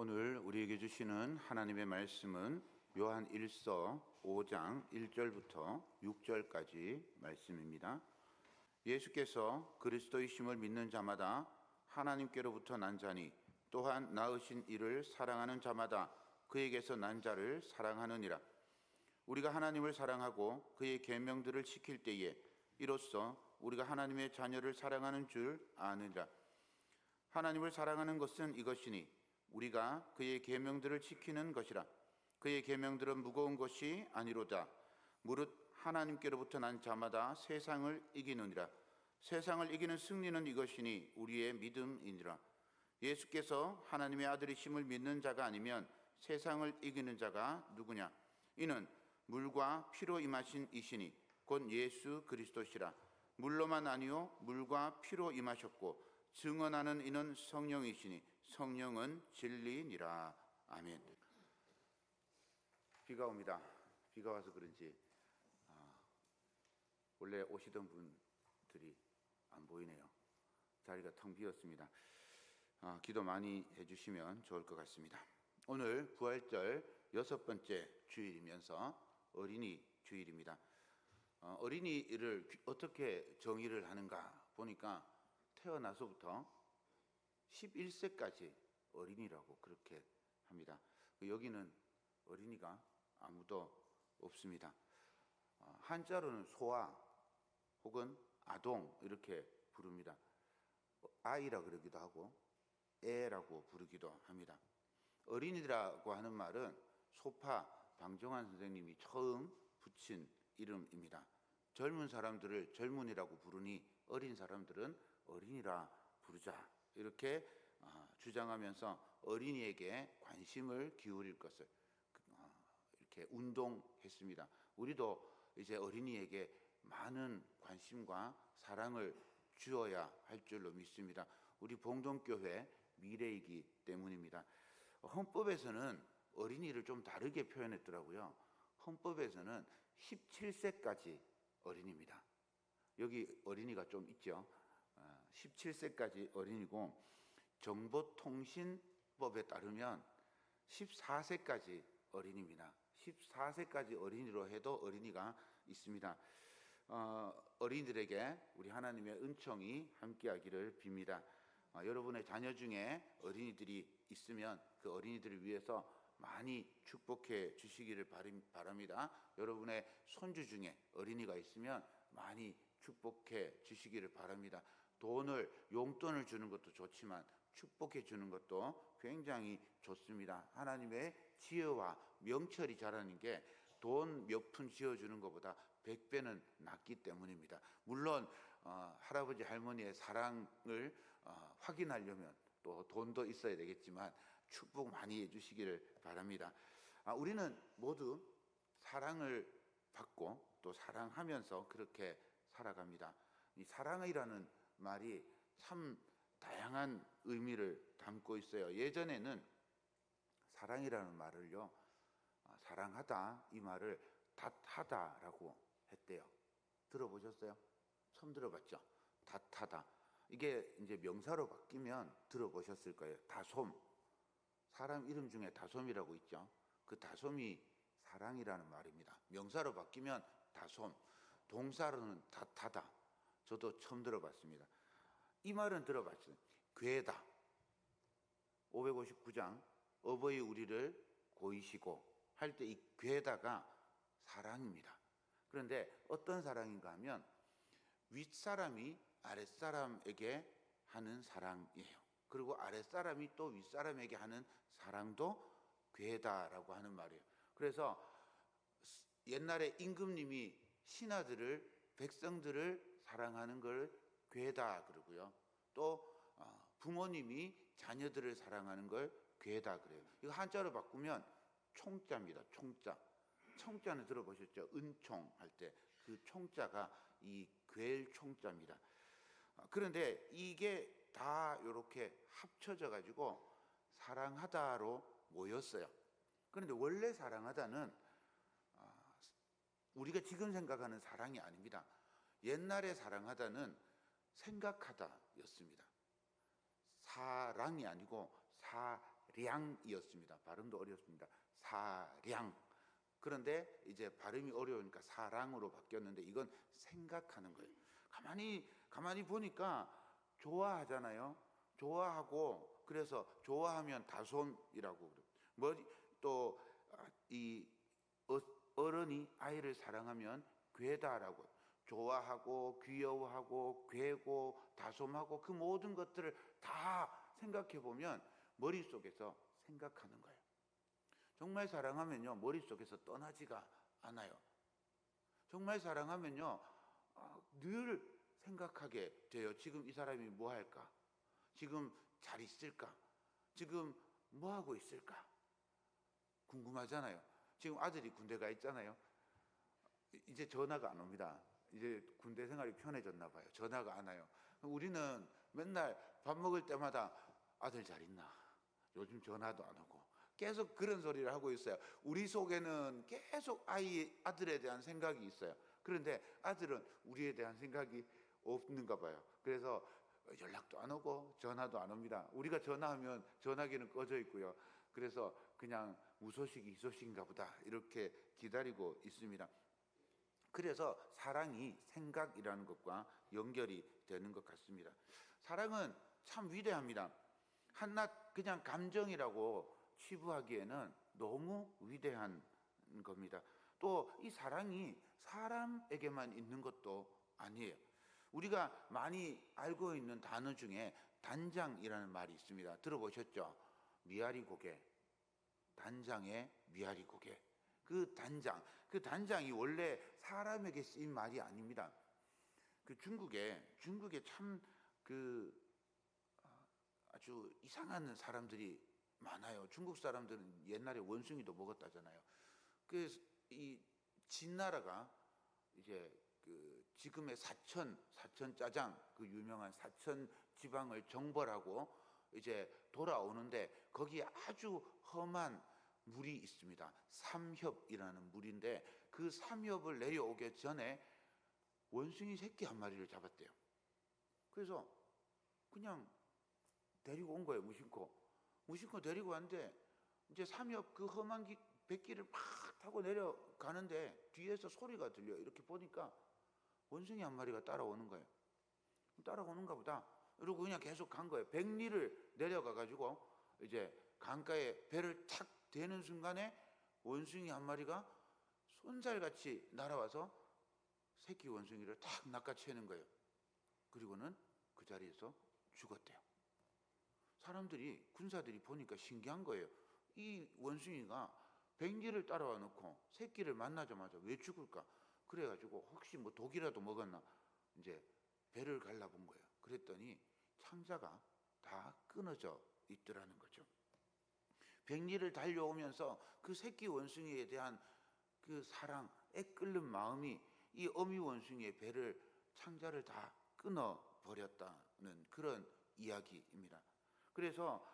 오늘 우리에게 주시는 하나님의 말씀은 요한 1서 5장 1절부터 6절까지 말씀입니다. 예수께서 그리스도이심을 믿는 자마다 하나님께로부터 난 자니 또한 낳으신 이를 사랑하는 자마다 그에게서 난 자를 사랑하느니라. 우리가 하나님을 사랑하고 그의 계명들을 지킬 때에 이로써 우리가 하나님의 자녀를 사랑하는 줄 아느니라. 하나님을 사랑하는 것은 이것이니 우리가 그의 계명들을 지키는 것이라. 그의 계명들은 무거운 것이 아니로다. 무릇 하나님께로부터 난 자마다 세상을 이기느니라. 세상을 이기는 승리는 이것이니 우리의 믿음이니라. 예수께서 하나님의 아들이심을 믿는 자가 아니면 세상을 이기는 자가 누구냐? 이는 물과 피로 임하신 이시니 곧 예수 그리스도시라. 물로만 아니요 물과 피로 임하셨고 증언하는 이는 성령이시니 성령은 진리니라. 아멘. 비가 옵니다. 비가 와서 그런지 원래 오시던 분들이 안 보이네요. 자리가 텅 비었습니다. 기도 많이 해주시면 좋을 것 같습니다. 오늘 부활절 6번째 주일이면서 어린이 주일입니다. 어린이를 어떻게 정의를 하는가 보니까 태어나서부터 11세까지 어린이라고 그렇게 합니다. 여기는 어린이가 아무도 없습니다. 한자로는 소아 혹은 아동 이렇게 부릅니다. 아이라 그러기도 하고 애라고 부르기도 합니다. 어린이라고 하는 말은 소파 방정환 선생님이 처음 붙인 이름입니다. 젊은 사람들을 젊은이라고 부르니 어린 사람들은 어린이라 부르자 이렇게 주장하면서 어린이에게 관심을 기울일 것을 이렇게 운동했습니다. 우리도 이제 어린이에게 많은 관심과 사랑을 주어야 할 줄로 믿습니다. 우리 봉동교회 미래이기 때문입니다. 헌법에서는 어린이를 좀 다르게 표현했더라고요. 헌법에서는 17세까지 어린이입니다. 여기 어린이가 좀 있죠. 17세까지 어린이고 정보통신법에 따르면 14세까지 어린이입니다. 14세까지 어린이로 해도 어린이가 있습니다. 어린이들에게 우리 하나님의 은총이 함께하기를 빕니다. 여러분의 자녀 중에 어린이들이 있으면 그 어린이들을 위해서 많이 축복해 주시기를 바랍니다. 여러분의 손주 중에 어린이가 있으면 많이 축복해 주시기를 바랍니다. 용돈을 주는 것도 좋지만 축복해 주는 것도 굉장히 좋습니다. 하나님의 지혜와 명철이 자라는 게 돈 몇 푼 지어주는 것보다 100배는 낫기 때문입니다. 물론 할아버지 할머니의 사랑을 확인하려면 또 돈도 있어야 되겠지만 축복 많이 해주시기를 바랍니다. 우리는 모두 사랑을 받고 또 사랑하면서 그렇게 살아갑니다. 이 사랑이라는 말이 참 다양한 의미를 담고 있어요. 예전에는 사랑이라는 말을요, 사랑하다 이 말을 닷하다라고 했대요. 들어보셨어요? 처음 들어봤죠? 닷하다. 이게 이제 명사로 바뀌면 들어보셨을 거예요. 다솜. 사람 이름 중에 다솜이라고 있죠. 그 다솜이 사랑이라는 말입니다. 명사로 바뀌면 다솜. 동사로는 닷하다. 저도 처음 들어봤습니다. 이 말은 들어봤어요. 괴다. 559장 어버이 우리를 고이시고 할 때 이 괴다가 사랑입니다. 그런데 어떤 사랑인가 하면 윗사람이 아랫사람에게 하는 사랑이에요. 그리고 아랫사람이 또 윗사람에게 하는 사랑도 괴다라고 하는 말이에요. 그래서 옛날에 임금님이 신하들을 백성들을 사랑하는 걸 괴다 그러고요. 또 부모님이 자녀들을 사랑하는 걸 괴다 그래요. 이거 한자로 바꾸면 총자입니다. 총자. 총자는 들어보셨죠? 은총 할 때 그 총자가 이 괴일 총자입니다. 그런데 이게 다 이렇게 합쳐져 가지고 사랑하다로 모였어요. 그런데 원래 사랑하다는 우리가 지금 생각하는 사랑이 아닙니다. 옛날에 사랑하다는 생각하다였습니다. 사랑이 아니고 사량이었습니다. 발음도 어렵습니다. 사량. 그런데 이제 발음이 어려우니까 사랑으로 바뀌었는데 이건 생각하는 거예요. 가만히 보니까 좋아하잖아요. 좋아하고 그래서 좋아하면 다솜이라고 그래요. 또이 어른이 아이를 사랑하면 괴다라고 좋아하고 귀여워하고 괴고 다솜하고 그 모든 것들을 다 생각해 보면 머릿속에서 생각하는 거예요. 정말 사랑하면요 머릿속에서 떠나지가 않아요. 정말 사랑하면요 늘 생각하게 돼요. 지금 이 사람이 뭐 할까? 지금 잘 있을까? 지금 뭐 하고 있을까? 궁금하잖아요. 지금 아들이 군대 가 있잖아요. 이제 전화가 안 옵니다. 이제 군대 생활이 편해졌나 봐요. 전화가 안 와요. 우리는 맨날 밥 먹을 때마다 아들 잘 있나? 요즘 전화도 안 오고 계속 그런 소리를 하고 있어요. 우리 속에는 계속 아들에 대한 생각이 있어요. 그런데 아들은 우리에 대한 생각이 없는가 봐요. 그래서 연락도 안 오고 전화도 안 옵니다. 우리가 전화하면 전화기는 꺼져 있고요. 그래서 그냥 무소식이 희소식인가 보다 이렇게 기다리고 있습니다. 그래서 사랑이 생각이라는 것과 연결이 되는 것 같습니다. 사랑은 참 위대합니다. 한낱 그냥 감정이라고 치부하기에는 너무 위대한 겁니다. 또 이 사랑이 사람에게만 있는 것도 아니에요. 우리가 많이 알고 있는 단어 중에 단장이라는 말이 있습니다. 들어보셨죠? 미아리 고개, 단장의 미아리 고개. 그 단장이 원래 사람에게 쓰인 말이 아닙니다. 그 중국에 참 아주 이상한 사람들이 많아요. 중국 사람들은 옛날에 원숭이도 먹었다잖아요. 그래서 이 진나라가 이제 그 지금의 사천 짜장 그 유명한 사천 지방을 정벌하고 이제 돌아오는데 거기에 아주 험한 물이 있습니다. 삼협이라는 물인데 그 삼협을 내려오기 전에 원숭이 새끼 한 마리를 잡았대요. 그래서 그냥 데리고 온 거예요. 무심코 데리고 왔는데 이제 삼협 그 험한 백길을 막 타고 내려가는데 뒤에서 소리가 들려요. 이렇게 보니까 원숭이 한 마리가 따라오는 거예요. 따라오는가 보다. 그리고 그냥 계속 간 거예요. 백리를 내려가 가지고 이제 강가에 배를 탁 대는 순간에 원숭이 한 마리가 손살같이 날아와서 새끼 원숭이를 탁 낚아채는 거예요. 그리고는 그 자리에서 죽었대요. 군사들이 보니까 신기한 거예요. 이 원숭이가 백리를 따라와 놓고 새끼를 만나자마자 왜 죽을까? 그래가지고 혹시 뭐 독이라도 먹었나? 이제 배를 갈라본 거예요. 그랬더니 창자가 다 끊어져 있더라는 거죠. 백리를 달려오면서 그 새끼 원숭이에 대한 그 사랑, 애끓는 마음이 이 어미 원숭이의 배를 창자를 다 끊어버렸다는 그런 이야기입니다. 그래서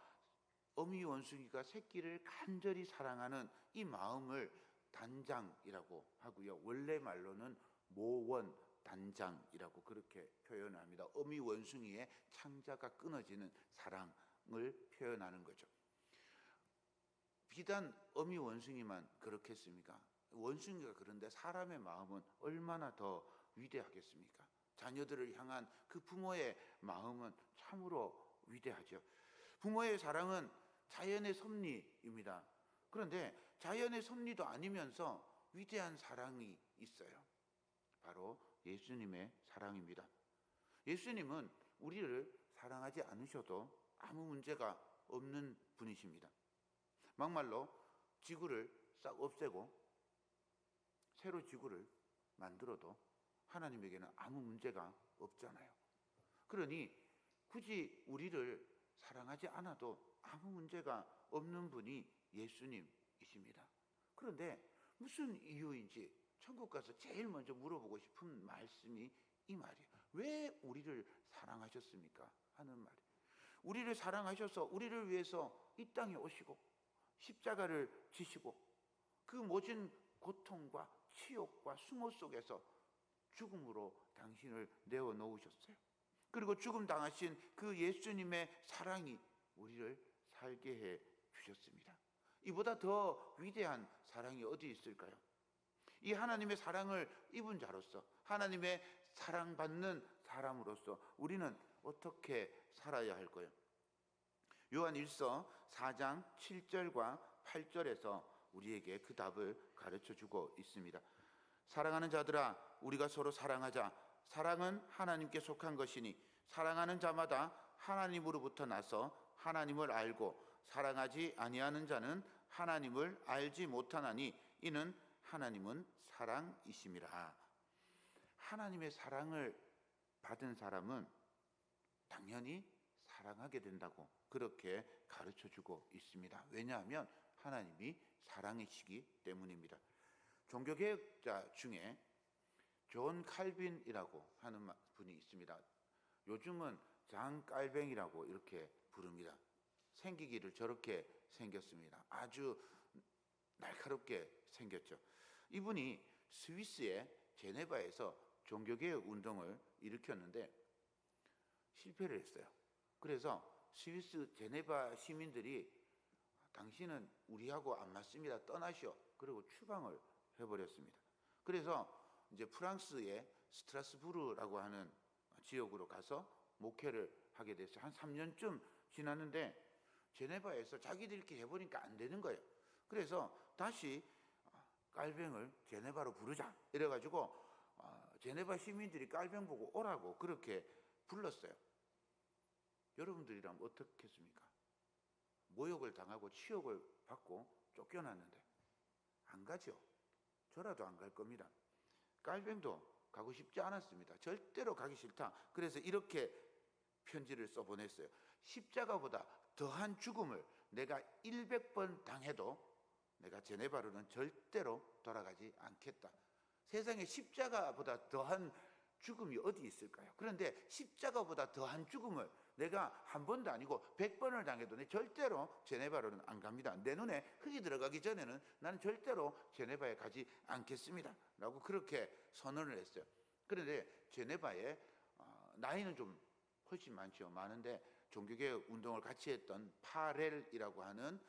어미 원숭이가 새끼를 간절히 사랑하는 이 마음을 단장이라고 하고요. 원래 말로는 모원 단장이라고 그렇게 표현을 합니다. 어미 원숭이의 창자가 끊어지는 사랑을 표현하는 거죠. 비단 어미 원숭이만 그렇겠습니까? 원숭이가 그런데 사람의 마음은 얼마나 더 위대하겠습니까? 자녀들을 향한 그 부모의 마음은 참으로 위대하죠. 부모의 사랑은 자연의 섭리입니다. 그런데 자연의 섭리도 아니면서 위대한 사랑이 있어요. 바로 예수님의 사랑입니다. 예수님은 우리를 사랑하지 않으셔도 아무 문제가 없는 분이십니다. 막말로 지구를 싹 없애고 새로 지구를 만들어도 하나님에게는 아무 문제가 없잖아요. 그러니 굳이 우리를 사랑하지 않아도 아무 문제가 없는 분이 예수님이십니다. 그런데 무슨 이유인지 천국 가서 제일 먼저 물어보고 싶은 말씀이 이 말이에요. 왜 우리를 사랑하셨습니까? 하는 말이에요. 우리를 사랑하셔서 우리를 위해서 이 땅에 오시고 십자가를 지시고 그 모진 고통과 치욕과 수모 속에서 죽음으로 당신을 내어놓으셨어요. 그리고 죽음 당하신 그 예수님의 사랑이 우리를 살게 해 주셨습니다. 이보다 더 위대한 사랑이 어디 있을까요? 이 하나님의 사랑을 입은 자로서, 하나님의 사랑받는 사람으로서 우리는 어떻게 살아야 할까요? 요한 1서 4장 7절과 8절에서 우리에게 그 답을 가르쳐 주고 있습니다. 사랑하는 자들아, 우리가 서로 사랑하자. 사랑은 하나님께 속한 것이니 사랑하는 자마다 하나님으로부터 나서 하나님을 알고, 사랑하지 아니하는 자는 하나님을 알지 못하나니 이는 하나님은 사랑이심이라. 하나님의 사랑을 받은 사람은 당연히 사랑하게 된다고 그렇게 가르쳐 주고 있습니다. 왜냐하면 하나님이 사랑이시기 때문입니다. 종교개혁자 중에 존 칼빈이라고 하는 분이 있습니다. 요즘은 장 깔뱅이라고 이렇게 부릅니다. 생기기를 저렇게 생겼습니다. 아주 날카롭게 생겼죠. 이분이 스위스의 제네바에서 종교개혁 운동을 일으켰는데 실패를 했어요. 그래서 스위스 제네바 시민들이 당신은 우리하고 안 맞습니다, 떠나시오, 그리고 추방을 해버렸습니다. 그래서 이제 프랑스의 스트라스부르라고 하는 지역으로 가서 목회를 하게 됐어요. 한 3년쯤 지났는데 제네바에서 자기들끼리 해보니까 안 되는 거예요. 그래서 다시 깔뱅을 제네바로 부르자 이래가지고 제네바 시민들이 깔뱅 보고 오라고 그렇게 불렀어요. 여러분들이라면 어떻겠습니까? 모욕을 당하고 치욕을 받고 쫓겨났는데 안 가죠. 저라도 안 갈 겁니다. 깔뱅도 가고 싶지 않았습니다. 절대로 가기 싫다. 그래서 이렇게 편지를 써보냈어요. 십자가보다 더한 죽음을 내가 100번 당해도 내가 제네바로는 절대로 돌아가지 않겠다. 세상에 십자가보다 더한 죽음이 어디 있을까요? 그런데 십자가보다 더한 죽음을 내가 한 번도 아니고 100번을 당해도 내 절대로 제네바로는 안 갑니다. 내 눈에 흙이 들어가기 전에는 나는 절대로 제네바에 가지 않겠습니다 라고 그렇게 선언을 했어요. 그런데 제네바에 나이는 좀 훨씬 많은데 종교개혁 운동을 같이 했던 파렐이라고 하는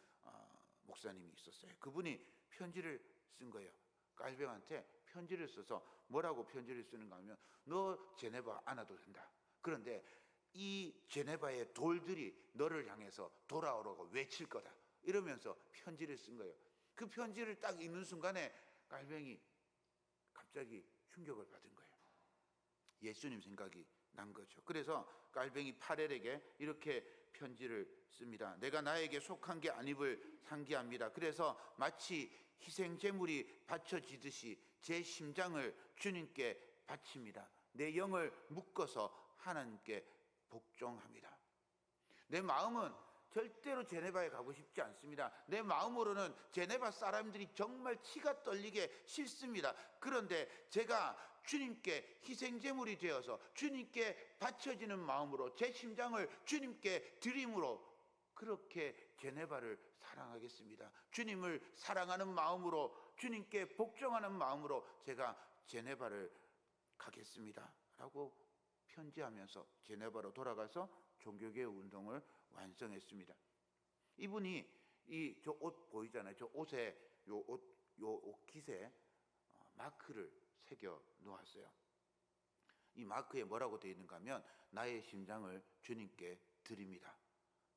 목사님이 있었어요. 그분이 편지를 쓴 거예요. 깔뱅한테 편지를 써서 뭐라고 편지를 쓰는가 하면, 너 제네바 안 와도 된다. 그런데 이 제네바의 돌들이 너를 향해서 돌아오라고 외칠 거다. 이러면서 편지를 쓴 거예요. 그 편지를 딱 읽는 순간에 깔뱅이 갑자기 충격을 받은 거예요. 예수님 생각이 난 거죠. 그래서 깔뱅이 파렐에게 이렇게 편지를 씁니다. 내가 나에게 속한 게 아님을 상기합니다. 그래서 마치 희생 제물이 바쳐지듯이 제 심장을 주님께 바칩니다. 내 영을 묶어서 하나님께 복종합니다. 내 마음은 절대로 제네바에 가고 싶지 않습니다. 내 마음으로는 제네바 사람들이 정말 치가 떨리게 싫습니다. 그런데 제가 주님께 희생제물이 되어서 주님께 바쳐지는 마음으로 제 심장을 주님께 드림으로 그렇게 제네바를 사랑하겠습니다. 주님을 사랑하는 마음으로, 주님께 복종하는 마음으로 제가 제네바를 가겠습니다 라고 편지하면서 제네바로 돌아가서 종교개혁 운동을 완성했습니다. 이분이 저 옷 보이잖아요. 저 옷에 요 옷 깃에 마크를 새겨 놓았어요. 이 마크에 뭐라고 되어 있는가 하면, 나의 심장을 주님께 드립니다.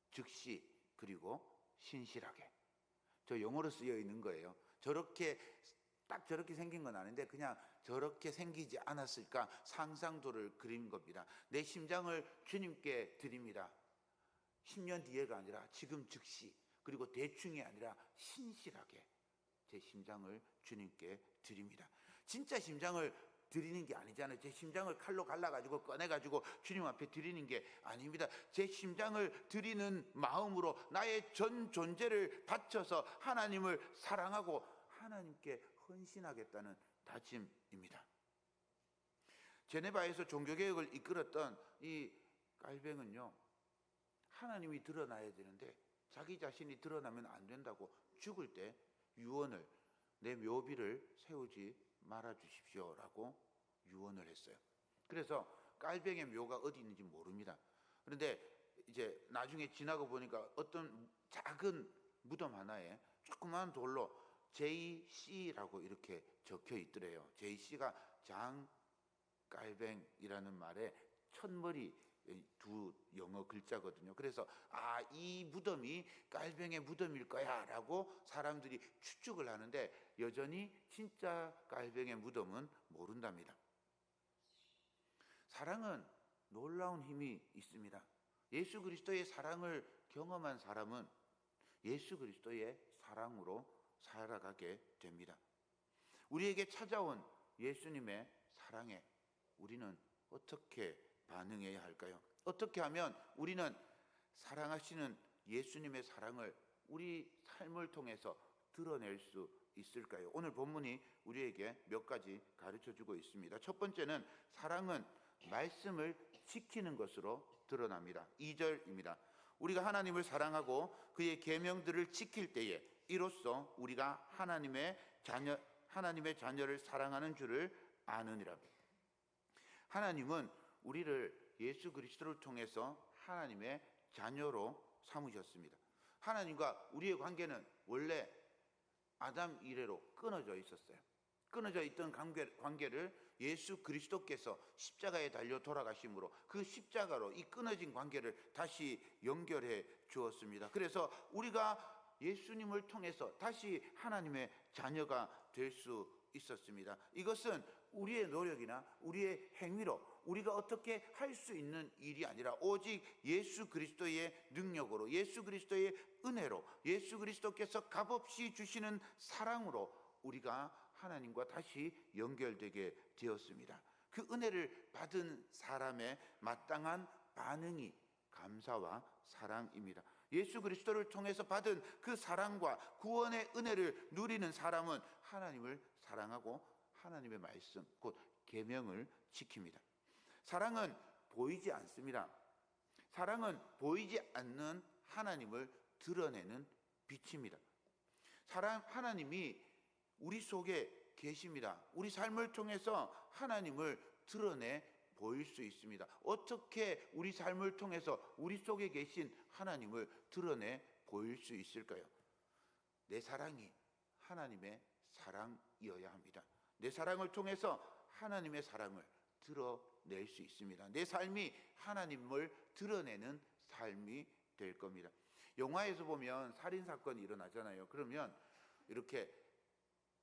즉시 그리고 신실하게. 저 영어로 쓰여 있는 거예요. 저렇게 딱 저렇게 생긴 건 아닌데 그냥 저렇게 생기지 않았을까 상상도를 그린 겁니다. 내 심장을 주님께 드립니다. 10년 뒤에가 아니라 지금 즉시, 그리고 대충이 아니라 신실하게 제 심장을 주님께 드립니다. 진짜 심장을 드리는 게 아니잖아요. 제 심장을 칼로 갈라가지고 꺼내가지고 주님 앞에 드리는 게 아닙니다. 제 심장을 드리는 마음으로 나의 전 존재를 바쳐서 하나님을 사랑하고 하나님께 헌신하겠다는 다짐입니다. 제네바에서 종교개혁을 이끌었던 이 깔뱅은요, 하나님이 드러나야 되는데 자기 자신이 드러나면 안 된다고 죽을 때 유언을, 내 묘비를 세우지 말아 주십시오라고 유언을 했어요. 그래서 깔뱅의 묘가 어디 있는지 모릅니다. 그런데 이제 나중에 지나고 보니까 어떤 작은 무덤 하나에 조그만 돌로 JC라고 이렇게 적혀 있더래요. JC가 장깔뱅이라는 말에 첫머리 두 영어 글자거든요. 그래서 이 무덤이 깔뱅의 무덤일 거야 라고 사람들이 추측을 하는데 여전히 진짜 깔뱅의 무덤은 모른답니다. 사랑은 놀라운 힘이 있습니다. 예수 그리스도의 사랑을 경험한 사람은 예수 그리스도의 사랑으로 살아가게 됩니다. 우리에게 찾아온 예수님의 사랑에 우리는 어떻게 반응해야 할까요? 어떻게 하면 우리는 사랑하시는 예수님의 사랑을 우리 삶을 통해서 드러낼 수 있을까요? 오늘 본문이 우리에게 몇 가지 가르쳐주고 있습니다. 첫 번째는 사랑은 말씀을 지키는 것으로 드러납니다. 2절입니다. 우리가 하나님을 사랑하고 그의 계명들을 지킬 때에 이로써 우리가 하나님의 자녀를 사랑하는 줄을 아느니라. 하나님은 우리를 예수 그리스도를 통해서 하나님의 자녀로 삼으셨습니다. 하나님과 우리의 관계는 원래 아담 이래로 끊어져 있었어요. 끊어져 있던 관계를 예수 그리스도께서 십자가에 달려 돌아가심으로 그 십자가로 이 끊어진 관계를 다시 연결해 주었습니다. 그래서 우리가 예수님을 통해서 다시 하나님의 자녀가 될 수 있었습니다. 이것은 우리의 노력이나 우리의 행위로 우리가 어떻게 할 수 있는 일이 아니라 오직 예수 그리스도의 능력으로, 예수 그리스도의 은혜로, 예수 그리스도께서 값없이 주시는 사랑으로 우리가 하나님과 다시 연결되게 되었습니다. 그 은혜를 받은 사람의 마땅한 반응이 감사와 사랑입니다. 예수 그리스도를 통해서 받은 그 사랑과 구원의 은혜를 누리는 사람은 하나님을 사랑하고 하나님의 말씀, 곧 계명을 지킵니다. 사랑은 보이지 않습니다. 사랑은 보이지 않는 하나님을 드러내는 빛입니다. 하나님이 우리 속에 계십니다. 우리 삶을 통해서 하나님을 드러내 보일 수 있습니다. 어떻게 우리 삶을 통해서 우리 속에 계신 하나님을 드러내 보일 수 있을까요? 내 사랑이 하나님의 사랑이어야 합니다. 내 사랑을 통해서 하나님의 사랑을 드러낼 수 있습니다. 내 삶이 하나님을 드러내는 삶이 될 겁니다. 영화에서 보면 살인사건이 일어나잖아요. 그러면 이렇게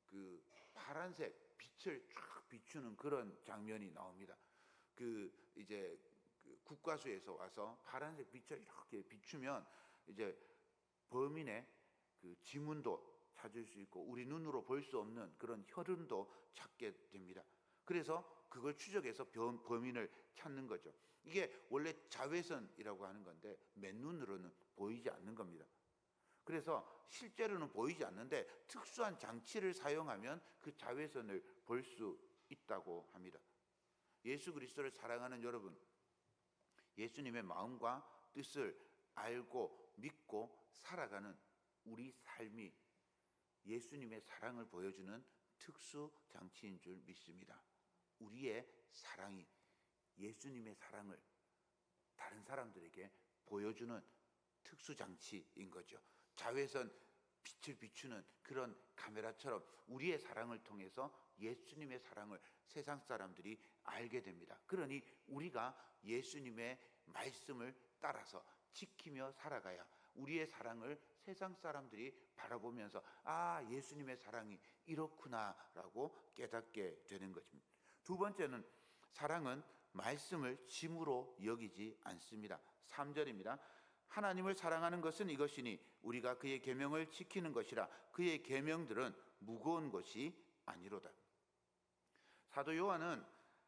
그 파란색 빛을 쫙 비추는 그런 장면이 나옵니다. 이제 국과수에서 와서 파란색 빛을 이렇게 비추면 이제 범인의 그 지문도 찾을 수 있고 우리 눈으로 볼 수 없는 그런 혈흔도 찾게 됩니다. 그래서 그걸 추적해서 범인을 찾는 거죠. 이게 원래 자외선이라고 하는 건데 맨눈으로는 보이지 않는 겁니다. 그래서 실제로는 보이지 않는데 특수한 장치를 사용하면 그 자외선을 볼 수 있다고 합니다. 예수 그리스도를 사랑하는 여러분, 예수님의 마음과 뜻을 알고 믿고 살아가는 우리 삶이 예수님의 사랑을 보여주는 특수 장치인 줄 믿습니다. 우리의 사랑이 예수님의 사랑을 다른 사람들에게 보여주는 특수 장치인 거죠. 자외선 빛을 비추는 그런 카메라처럼 우리의 사랑을 통해서 예수님의 사랑을 세상 사람들이 알게 됩니다. 그러니 우리가 예수님의 말씀을 따라서 지키며 살아가야 우리의 사랑을 세상 사람들이 바라보면서 예수님의 사랑이 이렇구나라고 깨닫게 되는 것입니다. 두 번째는 사랑은 말씀을 짐으로 여기지 않습니다. 3절입니다. 하나님을 사랑하는 것은 이것이니 우리가 그의 계명을 지키는 것이라 그의 계명들은 무거운 것이 아니로다. 사도 요한은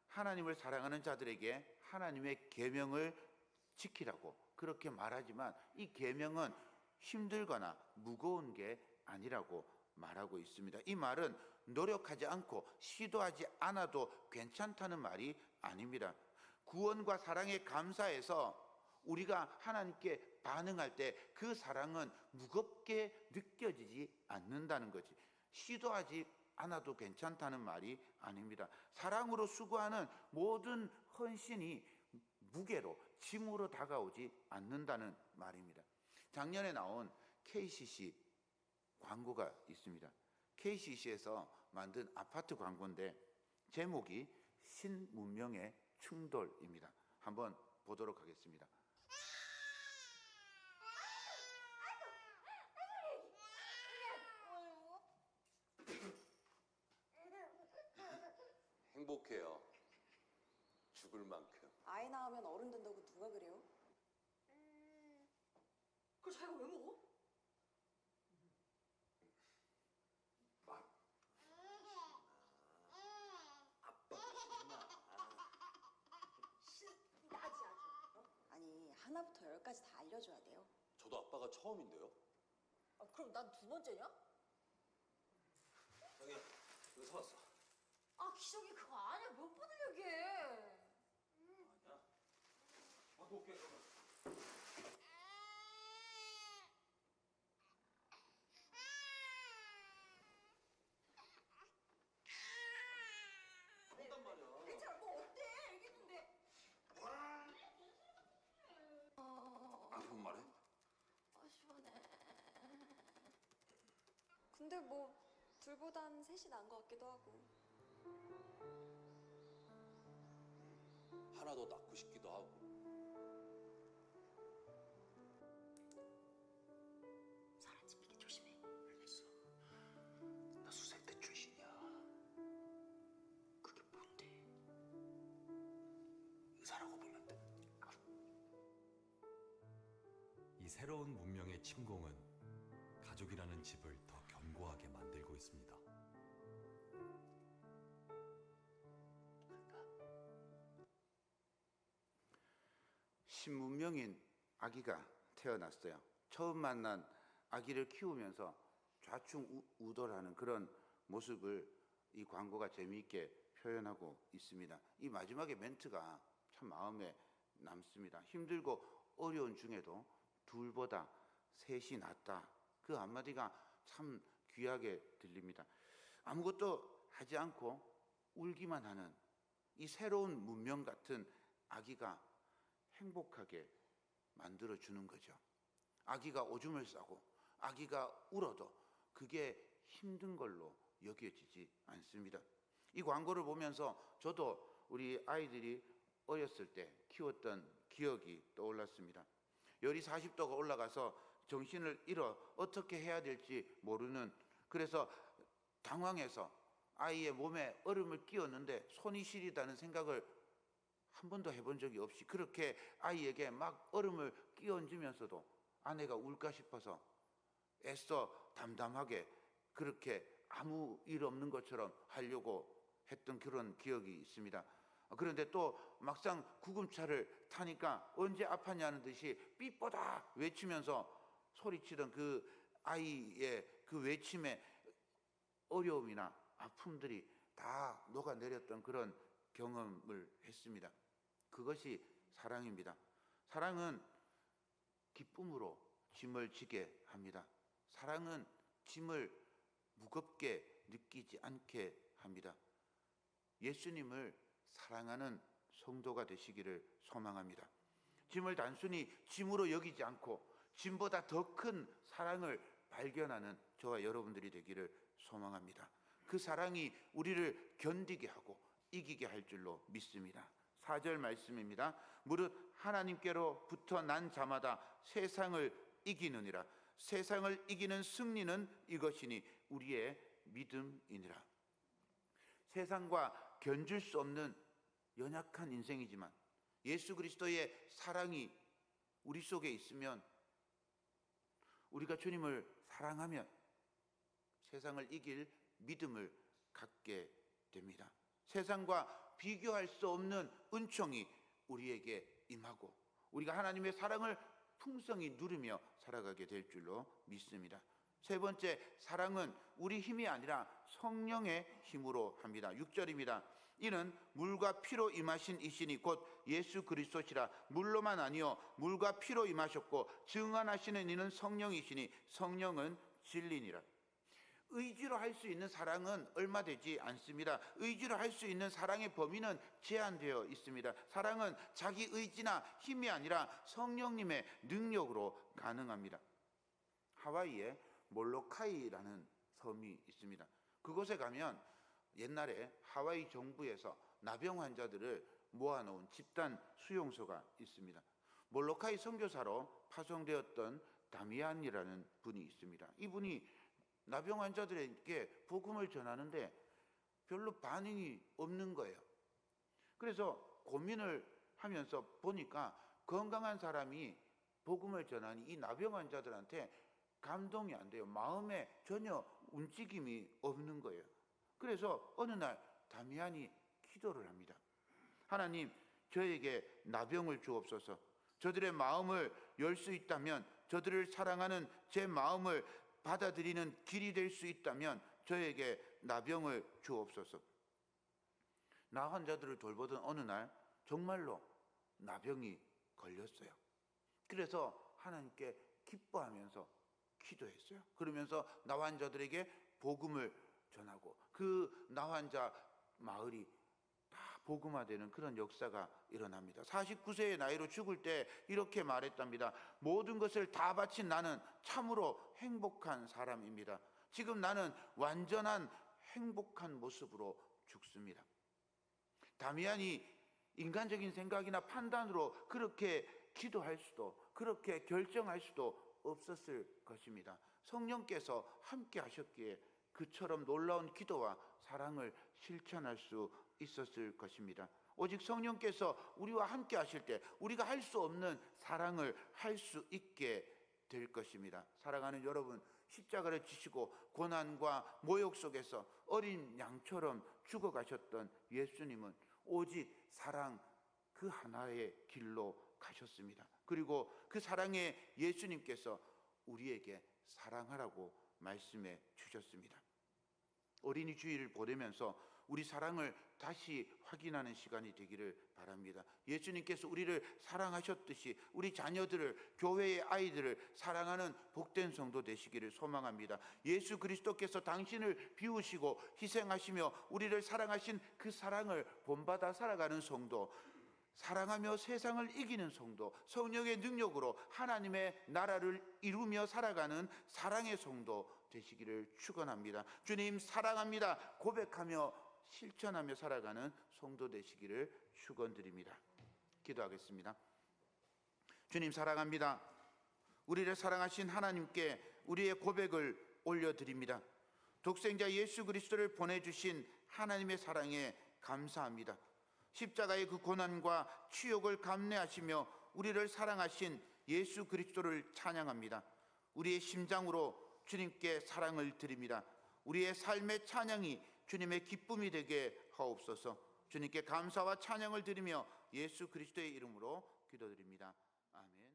하나님을 사랑하는 자들에게 하나님의 계명을 지키라고 그렇게 말하지만 이 계명은 힘들거나 무거운 게 아니라고 말하고 있습니다. 이 말은 노력하지 않고 시도하지 않아도 괜찮다는 말이 아닙니다. 구원과 사랑에 감사해서 우리가 하나님께 반응할 때 그 사랑은 무겁게 느껴지지 않는다는 거지. 시도하지 않아도 괜찮다는 말이 아닙니다. 사랑으로 수고하는 모든 헌신이 무게로 짐으로 다가오지 않는다는 말입니다. 작년에 나온 KCC 광고가 있습니다. KCC에서 만든 아파트 광고인데 제목이 신문명의 충돌입니다. 한번 보도록 하겠습니다. 행복해요. 죽을 만큼. 아이 낳으면 어른 된다고 누가 그래요? 그걸 자기가 왜 먹어? 나지 아주. 아니 하나부터 열까지 다 알려줘야 돼요. 저도 아빠가 처음인데요. 아, 그럼 난 두 번째냐? 형이 이거 사왔어. 아 기저귀 그거 아니야. 몇 번을 얘기해. 아니야. 갖고 올게 그러면. 한단 말이야. 괜찮아. 뭐 어때? 얘기했는데. 아픈 말해? 아 시원해. 근데 뭐 둘보단 셋이 나은 것 같기도 하고. 하나 더 낳고 싶기도 하고. 사람 짚히게 조심해. 알겠어. 나 수색대 출신이야. 그게 뭔데? 의사라고 보면 돼. 이 새로운 문명의 침공은 가족이라는 집을 더 견고하게 만들고 있습니다. 신문명인 아기가 태어났어요. 처음 만난 아기를 키우면서 좌충우돌하는 그런 모습을 이 광고가 재미있게 표현하고 있습니다. 이 마지막에 멘트가 참 마음에 남습니다. 힘들고 어려운 중에도 둘보다 셋이 낫다. 그 한마디가 참 귀하게 들립니다. 아무것도 하지 않고 울기만 하는 이 새로운 문명 같은 아기가 행복하게 만들어주는 거죠. 아기가 오줌을 싸고 아기가 울어도 그게 힘든 걸로 여겨지지 않습니다. 이 광고를 보면서 저도 우리 아이들이 어렸을 때 키웠던 기억이 떠올랐습니다. 열이 40도가 올라가서 정신을 잃어 어떻게 해야 될지 모르는, 그래서 당황해서 아이의 몸에 얼음을 끼웠는데 손이 시리다는 생각을 한 번도 해본 적이 없이 그렇게 아이에게 막 얼음을 끼얹으면서도 아내가 울까 싶어서 애써 담담하게 그렇게 아무 일 없는 것처럼 하려고 했던 그런 기억이 있습니다. 그런데 또 막상 구금차를 타니까 언제 아팠냐는 듯이 삐뽀다 외치면서 소리치던 그 아이의 그 외침에 어려움이나 아픔들이 다 녹아내렸던 그런 경험을 했습니다. 그것이 사랑입니다. 사랑은 기쁨으로 짐을 지게 합니다. 사랑은 짐을 무겁게 느끼지 않게 합니다. 예수님을 사랑하는 성도가 되시기를 소망합니다. 짐을 단순히 짐으로 여기지 않고 짐보다 더 큰 사랑을 발견하는 저와 여러분들이 되기를 소망합니다. 그 사랑이 우리를 견디게 하고 이기게 할 줄로 믿습니다. 4절 말씀입니다. 무릇 하나님께로부터 난 자마다 세상을 이기느니라. 세상을 이기는 승리는 이것이니 우리의 믿음이니라. 세상과 견줄 수 없는 연약한 인생이지만 예수 그리스도의 사랑이 우리 속에 있으면, 우리가 주님을 사랑하면 세상을 이길 믿음을 갖게 됩니다. 세상과 비교할 수 없는 은총이 우리에게 임하고 우리가 하나님의 사랑을 풍성히 누리며 살아가게 될 줄로 믿습니다. 세 번째, 사랑은 우리 힘이 아니라 성령의 힘으로 합니다. 6절입니다. 이는 물과 피로 임하신 이시니 곧 예수 그리스도시라. 물로만 아니요 물과 피로 임하셨고 증언하시는 이는 성령이시니 성령은 진리니라. 의지로 할 수 있는 사랑은 얼마 되지 않습니다. 의지로 할 수 있는 사랑의 범위는 제한되어 있습니다. 사랑은 자기 의지나 힘이 아니라 성령님의 능력으로 가능합니다. 하와이에 몰로카이라는 섬이 있습니다. 그곳에 가면 옛날에 하와이 정부에서 나병 환자들을 모아놓은 집단 수용소가 있습니다. 몰로카이 선교사로 파송되었던 다미안이라는 분이 있습니다. 이분이 나병 환자들에게 복음을 전하는데 별로 반응이 없는 거예요. 그래서 고민을 하면서 보니까 건강한 사람이 복음을 전하니 이 나병 환자들한테 감동이 안 돼요. 마음에 전혀 움직임이 없는 거예요. 그래서 어느 날 다미안이 기도를 합니다. 하나님, 저에게 나병을 주옵소서. 저들의 마음을 열 수 있다면, 저들을 사랑하는 제 마음을 받아들이는 길이 될 수 있다면 저에게 나병을 주옵소서. 나 환자들을 돌보던 어느 날 정말로 나병이 걸렸어요. 그래서 하나님께 기뻐하면서 기도했어요. 그러면서 나 환자들에게 복음을 전하고 그 나 환자 마을이 다 복음화되는 그런 역사가 일어납니다. 49세의 나이로 죽을 때 이렇게 말했답니다. 모든 것을 다 바친 나는 참으로 행복한 사람입니다. 지금 나는 완전한 행복한 모습으로 죽습니다. 다미안이 인간적인 생각이나 판단으로 그렇게 기도할 수도, 그렇게 결정할 수도 없었을 것입니다. 성령께서 함께 하셨기에 그처럼 놀라운 기도와 사랑을 실천할 수 있었을 것입니다. 오직 성령께서 우리와 함께 하실 때 우리가 할 수 없는 사랑을 할 수 있게 될 것입니다. 사랑하는 여러분, 십자가를 지시고 고난과 모욕 속에서 어린 양처럼 죽어가셨던 예수님은 오직 사랑 그 하나의 길로 가셨습니다. 그리고 그 사랑의 예수님께서 우리에게 사랑하라고 말씀해 주셨습니다. 어린이 주일을 보내면서 우리 사랑을 다시 확인하는 시간이 되기를 바랍니다. 예수님께서 우리를 사랑하셨듯이 우리 자녀들을, 교회의 아이들을 사랑하는 복된 성도 되시기를 소망합니다. 예수 그리스도께서 당신을 비우시고 희생하시며 우리를 사랑하신 그 사랑을 본받아 살아가는 성도, 사랑하며 세상을 이기는 성도, 성령의 능력으로 하나님의 나라를 이루며 살아가는 사랑의 성도 되시기를 축원합니다. 주님 사랑합니다 고백하며 실천하며 살아가는 성도 되시기를 축원드립니다. 기도하겠습니다. 주님 사랑합니다. 우리를 사랑하신 하나님께 우리의 고백을 올려드립니다. 독생자 예수 그리스도를 보내주신 하나님의 사랑에 감사합니다. 십자가의 그 고난과 치욕을 감내하시며 우리를 사랑하신 예수 그리스도를 찬양합니다. 우리의 심장으로 주님께 사랑을 드립니다. 우리의 삶의 찬양이 주님의 기쁨이 되게 하옵소서. 주님께 감사와 찬양을 드리며 예수 그리스도의 이름으로 기도드립니다. 아멘.